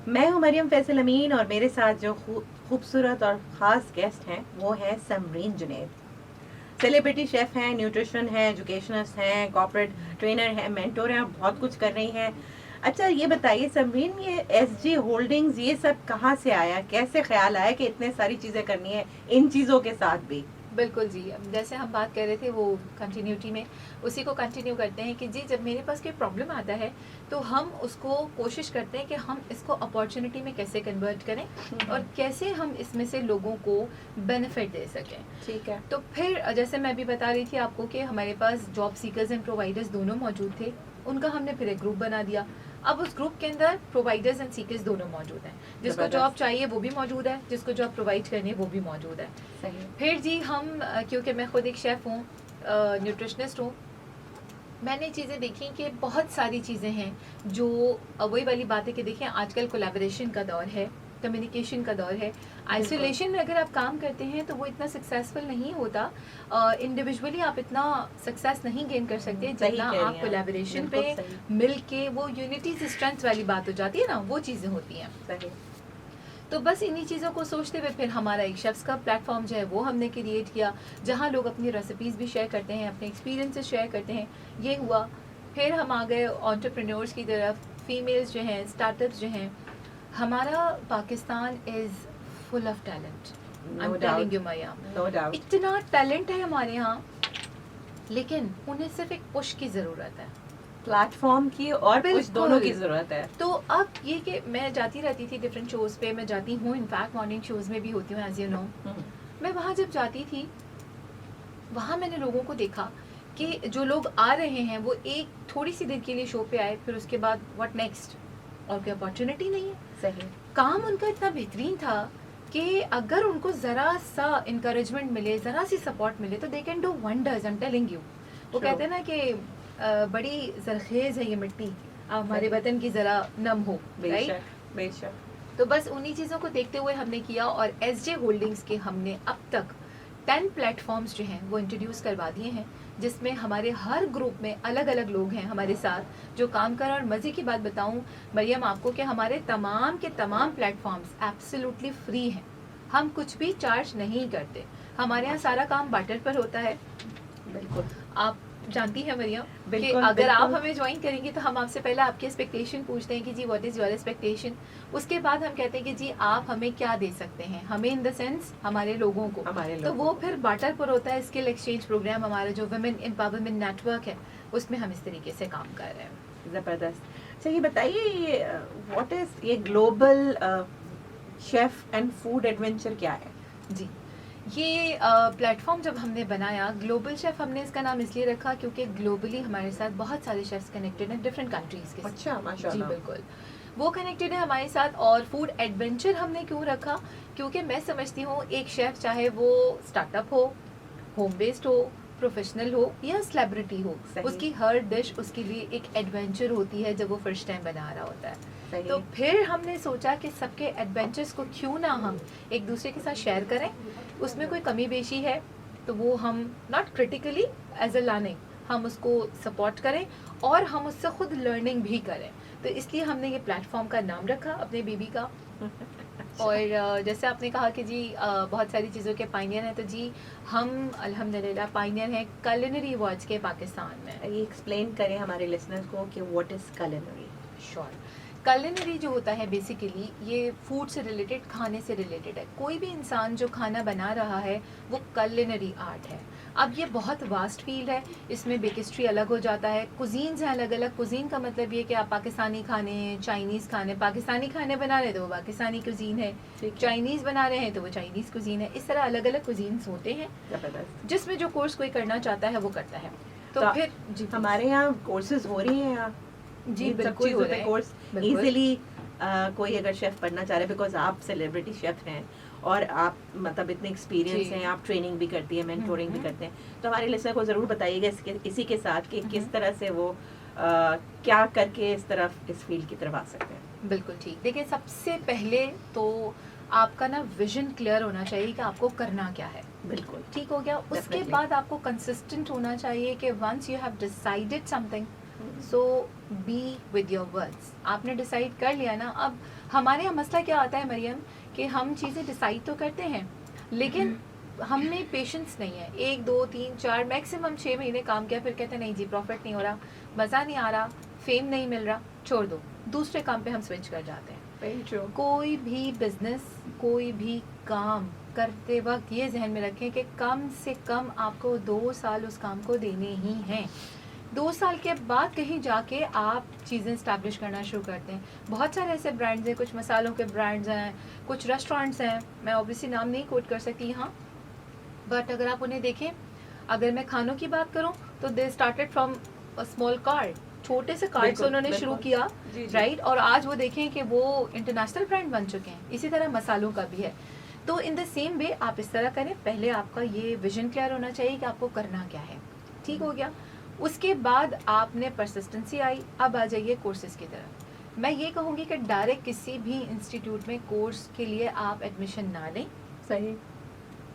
मैं हूं मरियम फैसल अमीन और मेरे साथ जो खूबसूरत और ख़ास गेस्ट हैं वो है समरीन जुनैद। सेलिब्रिटी शेफ़ हैं, न्यूट्रिशन हैं, एजुकेशनिस्ट हैं, कॉर्पोरेट ट्रेनर हैं, मेंटोर हैं, बहुत कुछ कर रही हैं। अच्छा ये बताइए समरीन, ये एसजी होल्डिंग्स ये सब कहाँ से आया, कैसे ख्याल आया कि इतने सारी चीज़ें करनी है इन चीज़ों के साथ भी? बिल्कुल जी, अब जैसे हम बात कर रहे थे वो कंटिन्यूटी में, उसी को कंटिन्यू करते हैं कि जी जब मेरे पास कोई प्रॉब्लम आता है तो हम उसको कोशिश करते हैं कि हम इसको अपॉर्चुनिटी में कैसे कन्वर्ट करें और कैसे हम इसमें से लोगों को बेनिफिट दे सकें। ठीक है। तो फिर जैसे मैं भी बता रही थी आपको कि हमारे पास जॉब सीकर्स एंड प्रोवाइडर्स दोनों मौजूद थे, उनका हमने फिर एक ग्रुप बना दिया। अब उस ग्रुप के अंदर प्रोवाइडर्स एंड सीकर्स दोनों मौजूद हैं, जिसको जॉब चाहिए वो भी मौजूद है, जिसको जॉब प्रोवाइड करनी है वो भी मौजूद है। सही। फिर जी हम क्योंकि मैं खुद एक शेफ़ हूँ, न्यूट्रिशनिस्ट हूँ, मैंने चीज़ें देखी कि बहुत सारी चीज़ें हैं जो वही वाली बात है कि देखिए आजकल कोलैबोरेशन का दौर है, कम्युनिकेशन का दौर है। आइसोलेशन में अगर आप काम करते हैं तो वो इतना सक्सेसफुल नहीं होता, इंडिविजुअली आप इतना सक्सेस नहीं गेन कर सकते जितना आप कोलैबोरेशन पे मिल के, वो यूनिटी से स्ट्रेंथ वाली बात हो जाती है ना, वो चीज़ें होती हैं। सही। तो बस इन्हीं चीज़ों को सोचते हुए फिर हमारा एक शेफ्स का प्लेटफॉर्म जो है वो हमने क्रिएट किया, जहाँ लोग अपनी रेसिपीज़ भी शेयर करते हैं, अपने एक्सपीरियंसेस शेयर करते हैं। ये हुआ। फिर हम आ गए एंटरप्रेन्योर्स की तरफ, फीमेल्स जो हैं, स्टार्टअप्स जो हैं। हमारा Pakistan is full of talent, I am telling you मैया, नो डाउट। इतना टैलेंट है हमारे यहाँ, लेकिन उन्हें सिर्फ एक पुश की ज़रूरत है, प्लेटफॉर्म की और कुछ दोनों की जरूरत है। तो अब ये कि मैं जाती रहती थी डिफरेंट शोज़ पे, मैं जाती हूँ, इनफैक्ट मॉर्निंग शोज़ में भी होती हूँ एज यू नो। मैं वहाँ जब जाती थी, वहाँ मैंने लोगों को देखा कि जो लोग आ रहे हैं वो एक थोड़ी सी देर के लिए शो पे आए, फिर उसके बाद व्हाट नेक्स्ट, और कोई अपॉर्चुनिटी नहीं है। सही। काम उनका इतना बेहतरीन था कि अगर उनको ज़रा सा इंकरेजमेंट मिले, ज़रा सी सपोर्ट मिले तो they can do wonders, I am telling you. वो कहते हैं ना कि बड़ी जरखेज़ है ये मिट्टी, हमारे वतन की ज़रा नम हो, राइट? बेशक बेशक। तो बस उन्हीं चीज़ों को देखते हुए हमने किया, और एसजे होल्डिंग्स के हमने अब तक 10 प्लेटफॉर्म्स जो हैं वो इंट्रोड्यूस करवा दिए हैं, जिसमें हमारे हर ग्रुप में अलग अलग लोग हैं हमारे साथ जो काम कर रहे हैं। और मज़े की बात बताऊं मरियम आपको कि हमारे तमाम के तमाम प्लेटफॉर्म्स एब्सोल्युटली फ्री हैं, हम कुछ भी चार्ज नहीं करते। हमारे यहाँ सारा काम बार्टर पर होता है। बिल्कुल। आप जानती हैं मरियम कि बिल्कुल, अगर आप बिल्कुल। हमें ज्वाइन करेंगी तो हम आपसे पहले आपकी एक्सपेक्टेशन पूछते हैं कि जी व्हाट इज़ योर एक्सपेक्टेशन। उसके बाद हम कहते हैं कि जी आप हमें क्या दे सकते हैं, हमें इन द सेंस हमारे लोगों को। तो वो फिर बार्टर पर होता है। स्किल एक्सचेंज प्रोग्राम हमारा जो वुमेन एम्पावरमेंट नेटवर्क है, उसमें हम इस तरीके से काम कर रहे हैं। ज़बरदस्त। अच्छा ये बताइए, ये व्हाट इज़ ये global chef and food adventure क्या है? जी, ये प्लेटफॉर्म जब हमने बनाया, ग्लोबल शेफ़ हमने इसका नाम इसलिए रखा क्योंकि ग्लोबली हमारे साथ बहुत सारे शेफ्स कनेक्टेड हैं डिफरेंट कंट्रीज़ के साथ। अच्छा, जी माशाल्लाह। बिल्कुल, वो कनेक्टेड है हमारे साथ। और फूड एडवेंचर हमने क्यों रखा, क्योंकि मैं समझती हूँ एक शेफ़ चाहे वो स्टार्टअप हो, होम बेस्ड हो, प्रोफेशनल हो या सेलिब्रिटी हो, सही। उसकी हर डिश उसके लिए एक एडवेंचर होती है जब वो फर्स्ट टाइम बना रहा होता है। सही। तो फिर हमने सोचा कि सबके एडवेंचर्स को क्यों ना हम एक दूसरे के साथ शेयर करें, उसमें कोई कमी बेशी है तो वो हम not critically as a learning हम उसको सपोर्ट करें और हम उससे खुद लर्निंग भी करें। तो इसलिए हमने ये प्लेटफॉर्म का नाम रखा अपने बेबी का। और जैसे आपने कहा कि जी बहुत सारी चीज़ों के पाइनियर हैं, तो जी हम अल्हम्दुलिल्लाह पाइनियर हैं culinary अवार्ड्स के पाकिस्तान में। ये एक्सप्लेन करें हमारे लिसनर्स को कि what is culinary? Sure. culinary जो होता है बेसिकली ये फूड से रिलेटेड, खाने से रिलेटेड है। कोई भी इंसान जो खाना बना रहा है वो culinary आर्ट है। अब ये बहुत वास्ट फील्ड है, इसमें बेकिस्ट्री अलग हो जाता है, कुजीन्स हैं अलग अलग। कुजीन का मतलब ये कि आप पाकिस्तानी खाने, चाइनीज़ खाने, पाकिस्तानी खाने बना रहे हैं तो वो पाकिस्तानी कुजीन है, चाइनीज़ बना रहे हैं तो वो चाइनीज़ कुजीन है। इस तरह अलग अलग कुजीन्स होते हैं, जिसमें जो कोर्स कोई करना चाहता है वो करता है। तो फिर जी हमारे यहाँ कोर्सेज हो रही हैं यहाँ जी बिल्कुल हो रहे हैं। कोर्स इजीली कोई अगर शेफ बनना चाह रहे हैं, बिकॉज आप सेलिब्रिटी शेफ हैं और आप मतलब इतने एक्सपीरियंस हैं, आप ट्रेनिंग भी करती हैं, मेंटोरिंग भी करते हैं, तो हमारे लिसनर को ज़रूर बताइएगा इसी के साथ कि किस तरह से वो क्या करके इस तरफ इस फील्ड की तरफ आ सकते हैं। बिल्कुल ठीक। देखिए सबसे पहले तो आपका ना विजन क्लियर होना चाहिए कि आपको करना क्या है। बिल्कुल ठीक हो गया। उसके बाद आपको कंसिस्टेंट होना चाहिए कि once you have decided something so be with your words. आपने डिसाइड कर लिया ना। अब हमारे यहाँ मसला क्या आता है मरियम, कि हम चीज़ें डिसाइड तो करते हैं लेकिन हमें पेशेंस नहीं है। 1 2 3 4 मैक्सिमम 6 महीने काम किया, फिर कहते हैं नहीं जी प्रॉफिट नहीं हो रहा, मज़ा नहीं आ रहा, फेम नहीं मिल रहा, छोड़ दो, दूसरे काम पे हम स्विच कर जाते हैं। Very true. कोई भी बिजनेस, कोई भी काम करते वक्त ये जहन में रखें कि कम से कम आपको 2 साल उस काम को देने ही हैं। 2 साल के बाद कहीं जाके आप चीज़ें स्टैब्लिश करना शुरू करते हैं। बहुत सारे ऐसे ब्रांड्स हैं, कुछ मसालों के ब्रांड्स हैं, कुछ रेस्टोरेंट्स हैं, मैं ऑब्वियसली नाम नहीं कोट कर सकती यहाँ, बट अगर आप उन्हें देखें, अगर मैं खानों की बात करूँ तो they started from a small card, छोटे से कार्ड से उन्होंने शुरू किया, राइट, और आज वो देखें कि वो इंटरनेशनल ब्रांड बन चुके हैं। इसी तरह मसालों का भी है। तो इन द सेम वे आप इस तरह करें, पहले आपका ये विजन क्लियर होना चाहिए कि आपको करना क्या है, ठीक हो गया। उसके बाद आपने परसिस्टेंसी आई, अब आ जाइए कोर्सेज की तरफ। मैं ये कहूँगी कि डायरेक्ट किसी भी इंस्टीट्यूट में कोर्स के लिए आप एडमिशन ना लें। सही।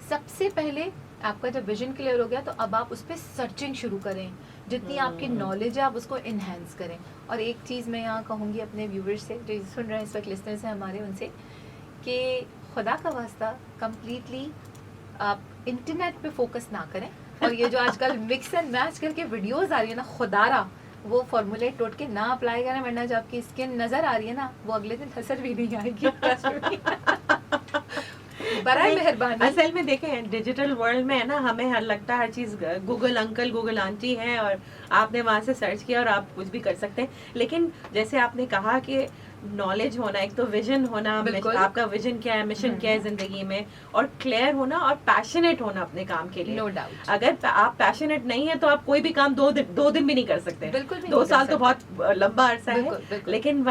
सबसे पहले आपका जब विजन क्लियर हो गया तो अब आप उस पर सर्चिंग शुरू करें, जितनी आपकी नॉलेज है आप उसको इन्हेंस करें। और एक चीज़ मैं यहाँ कहूँगी अपने व्यूवर्स से जो सुन रहे हैं इस वक्त, लिसनर्स हैं हमारे, उनसे कि खुदा का वास्ता कंप्लीटली आप इंटरनेट पे फोकस ना करें। और ये जो आजकल मिक्स एंड मैच करके वीडियोस आ रही है ना, खुदारा वो फॉर्मूले टोट के ना अप्लाई करें, वरना जब आपकी स्किन नज़र आ रही है ना, वो अगले दिन असर भी नहीं आएगी। बराए मेहरबानी। असल में देखें डिजिटल वर्ल्ड में है ना, हमें हर लगता है हर चीज़ गूगल अंकल गूगल आंटी है और आपने वहाँ से सर्च किया और आप कुछ भी कर सकते हैं। लेकिन जैसे आपने कहा कि नॉलेज होना, एक तो विजन होना, आपका विजन क्या है, मिशन क्या है जिंदगी में, और क्लियर होना और पैशनेट होना अपने काम के लिए। No doubt. अगर आप पैशनेट नहीं है तो आप कोई भी काम 2 दिन भी नहीं कर सकते। बिल्कुल भी 2 साल तो बहुत लंबा अरसा है। बिल्कुल। लेकिन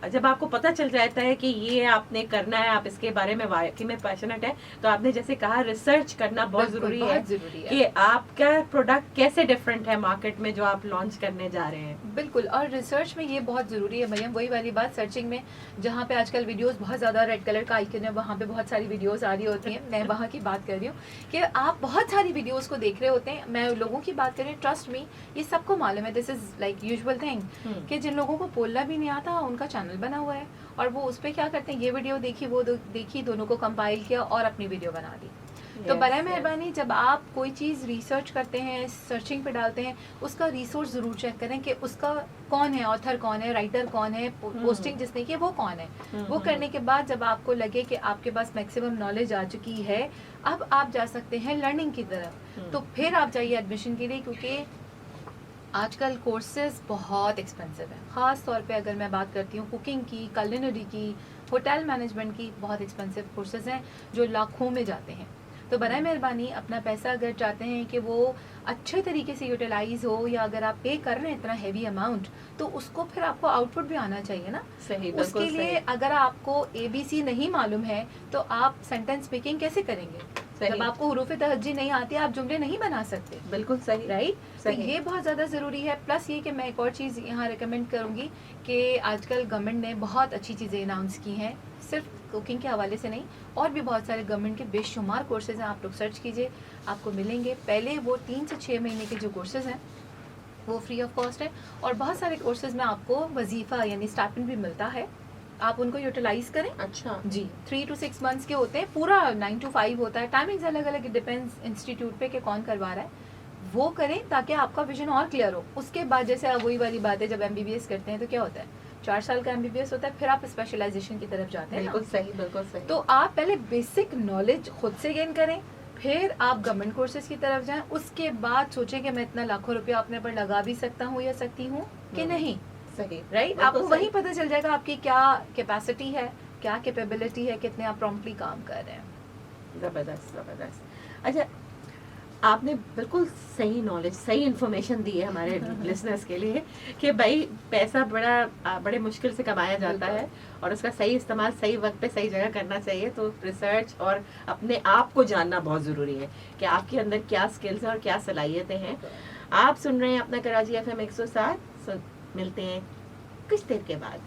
जब आपको पता चल जाता है कि ये आपने करना है, आप इसके बारे में वाकई में पैशनेट है, तो आपने जैसे कहा रिसर्च करना बहुत जरूरी है कि आपका प्रोडक्ट कैसे डिफरेंट है मार्केट में जो आप लॉन्च करने जा रहे हैं। बिल्कुल, और रिसर्च में ये बहुत ज़रूरी है मरियम। वही वाली बात, सर्चिंग में जहाँ पे आजकल वीडियोस बहुत ज़्यादा रेड कलर का आइकन है, वहाँ पे बहुत सारी वीडियोस आ रही होती हैं। मैं वहाँ की बात कर रही हूँ कि आप बहुत सारी वीडियोस को देख रहे होते हैं। मैं लोगों की बात करें, ट्रस्ट मी, ये सबको मालूम है, this is like usual thing, कि जिन लोगों को बोलना भी नहीं आता उनका चैनल बना हुआ है और वो उस पर क्या करते हैं, ये वीडियो देखी वो देखी, दोनों को कंपाइल किया और अपनी वीडियो बना दी। तो बराए मेहरबानी जब आप कोई चीज़ रिसर्च करते हैं, सर्चिंग पे डालते हैं, उसका रिसोर्स ज़रूर चेक करें कि उसका कौन है, ऑथर कौन है, राइटर कौन है, पोस्टिंग जिसने की वो कौन है। वो करने के बाद जब आपको लगे कि आपके पास मैक्सिमम नॉलेज आ चुकी है, अब आप जा सकते हैं लर्निंग की तरफ। तो फिर आप जाइए एडमिशन के लिए, क्योंकि आजकल कोर्सेज बहुत एक्सपेंसिव हैं। ख़ास तौर पे अगर मैं बात करती हूँ कुकिंग की, कुलिनरी की, होटल मैनेजमेंट की, बहुत एक्सपेंसिव कोर्सेज हैं जो लाखों में जाते हैं। तो बराए मेहरबानी अपना पैसा अगर चाहते हैं कि वो अच्छे तरीके से यूटिलाइज हो, या अगर आप पे कर रहे हैं इतना हैवी अमाउंट, तो उसको फिर आपको आउटपुट भी आना चाहिए ना। सही। उसके लिए अगर आपको ABC नहीं मालूम है तो आप सेंटेंस मेकिंग कैसे करेंगे? जब आपको हुरूफ तहज्जी नहीं आती, आप जुमले नहीं बना सकते। बिल्कुल सही, राइट। तो ये बहुत ज़्यादा ज़रूरी है। प्लस ये कि मैं एक और चीज़ यहाँ रिकमेंड करूँगी कि आजकल गवर्नमेंट ने बहुत अच्छी चीज़ें अनाउंस की हैं, सिर्फ कुकिंग के हवाले से नहीं, और भी बहुत सारे गवर्नमेंट के बेशुमार कोर्सेज हैं। आप लोग सर्च कीजिए, आपको मिलेंगे। पहले वो 3 से 6 महीने के जो कोर्सेज हैं वो फ्री ऑफ कॉस्ट है, और बहुत सारे कोर्सेज में आपको वजीफ़ा यानी स्टाइपेंड भी मिलता है, आप उनको यूटिलाइज करें। अच्छा जी, 3 to 6 मंथ्स के होते हैं, पूरा 9 to 5 होता है। टाइमिंग्स अलग अलग डिपेंड्स इंस्टीट्यूट पे कि कौन करवा रहा है। वो करें ताकि आपका विजन और क्लियर हो। उसके बाद जैसे अब वही वाली बात है, जब MBBS करते हैं तो क्या होता है, 4 साल का MBBS होता है, फिर आप स्पेशलाइजेशन की तरफ जाते हैं। बिल्कुल सही, बिल्कुल सही। तो आप पहले बेसिक नॉलेज खुद से गेन करें, फिर आप गवर्नमेंट कोर्सेज की तरफ जाएं। उसके बाद सोचें कि मैं इतना लाखों रुपया अपने पर लगा भी सकता हूँ या सकती हूँ कि नहीं। सही, राइट। आपको वहीं पता चल जाएगा आपकी क्या कैपेसिटी है, क्या कैपेबिलिटी है, कितने आप प्रॉम्प्टली काम कर रहे हैं। ज़बरदस्त ज़बरदस्त। अच्छा, आपने बिल्कुल सही नॉलेज, सही इन्फॉर्मेशन दी है हमारे लिसनर्स के लिए कि भाई पैसा बड़े मुश्किल से कमाया जाता है और उसका सही इस्तेमाल सही वक्त पे सही जगह करना चाहिए। तो रिसर्च और अपने आप को जानना बहुत ज़रूरी है कि आपके अंदर क्या स्किल्स हैं और क्या सलाहियतें हैं। आप सुन रहे हैं अपना कराची FM 107। मिलते हैं कुछ देर के बाद।